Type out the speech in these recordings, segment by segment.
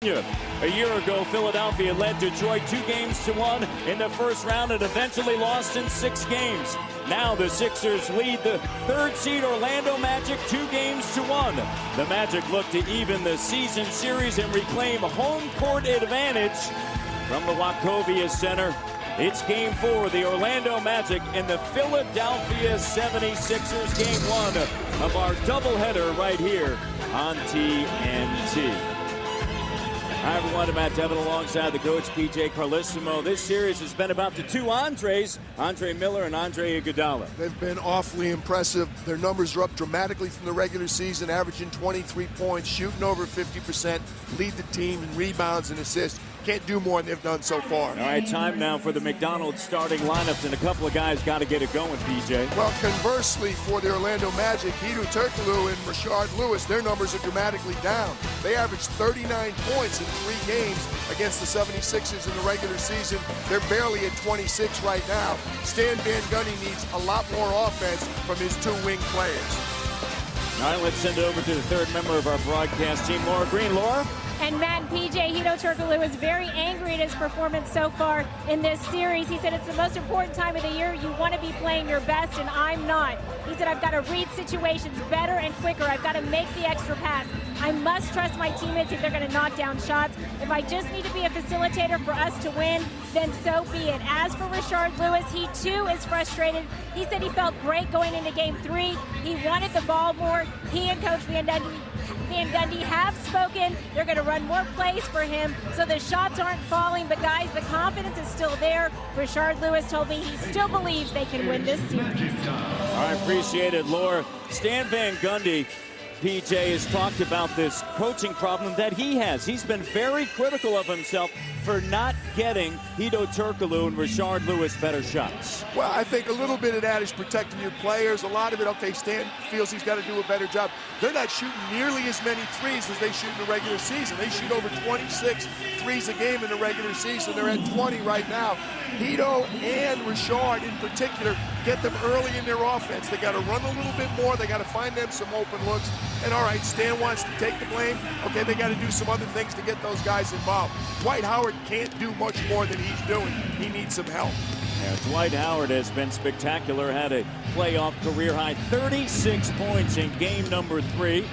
A year ago, Philadelphia led Detroit 2-1 in the first round and eventually lost in 6 games. Now the Sixers lead the 3rd seed Orlando Magic 2-1. The Magic look to even the season series and reclaim home court advantage from the Wachovia Center. It's Game 4, the Orlando Magic and the Philadelphia 76ers, Game 1 of our doubleheader right here on TNT. Hi, everyone. I'm Matt Devlin alongside the coach, PJ Carlesimo. This series has been about the two Andres, Andre Miller and Andre Iguodala. They've been awfully impressive. Their numbers are up dramatically from the regular season, averaging 23 points, shooting over 50%, lead the team in rebounds and assists. Can't do more than they've done so far. All right, time now for the McDonald's starting lineups, and a couple of guys got to get it going, PJ. Well, conversely, for the Orlando Magic, Hedo Turkoglu and Rashard Lewis, their numbers are dramatically down. They averaged 39 points in 3 games against the 76ers in the regular season. They're barely at 26 right now. Stan Van Gundy needs a lot more offense from his 2 wing players. All right, let's send it over to the 3rd member of our broadcast team, Laura Green. Laura? And Matt and PJ, Hedo Turkoglu is very angry at his performance so far in this series. He said it's the most important time of the year. You want to be playing your best, and I'm not. He said, I've got to read situations better and quicker. I've got to make the extra pass. I must trust my teammates if they're going to knock down shots. If I just need to be a facilitator for us to win, then so be it. As for Rashard Lewis, he too is frustrated. He said he felt great going into Game 3. He wanted the ball more. He and Coach Van Gundy have spoken. They're going to run more plays for him, so the shots aren't falling. But guys, the confidence is still there. Rashard Lewis told me he still believes they can win this series. All right, appreciate it, Laura. Stan Van Gundy, PJ, has talked about this coaching problem that he has. He's been very critical of himself for not getting Hedo Turkoglu and Rashard Lewis better shots. Well, I think a little bit of that is protecting your players. A lot of it, okay, Stan feels he's got to do a better job. They're not shooting nearly as many threes as they shoot in the regular season. They shoot over 26 threes a game in the regular season. They're at 20 right now. Hedo and Rashard in particular get them early in their offense. They got to run a little bit more. They got to find them some open looks. And all right, Stan wants to take the blame. Okay, they got to do some other things to get those guys involved. Dwight Howard can't do much more than he's doing. He needs some help. Yeah, Dwight Howard has been spectacular. Had a playoff career high 36 points in game number 3.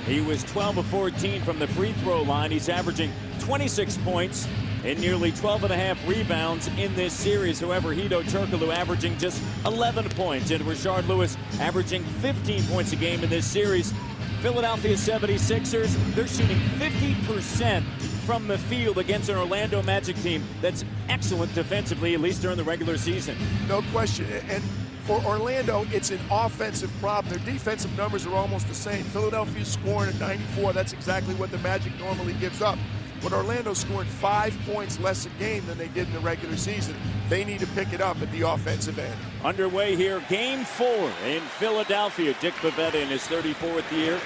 He was 12 of 14 from the free throw line. He's averaging 26 points and nearly 12.5 rebounds in this series. However, Hedo Turkoglu averaging just 11 points and Rashard Lewis averaging 15 points a game in this series. Philadelphia 76ers, they're shooting 50% from the field against an Orlando Magic team that's excellent defensively, at least during the regular season. No question. And for Orlando, it's an offensive problem. Their defensive numbers are almost the same. Philadelphia's scoring at 94. That's exactly what the Magic normally gives up. But Orlando's scoring 5 points less a game than they did in the regular season. They need to pick it up at the offensive end. Underway here, Game 4 in Philadelphia. Dick Bavetta in his 34th year.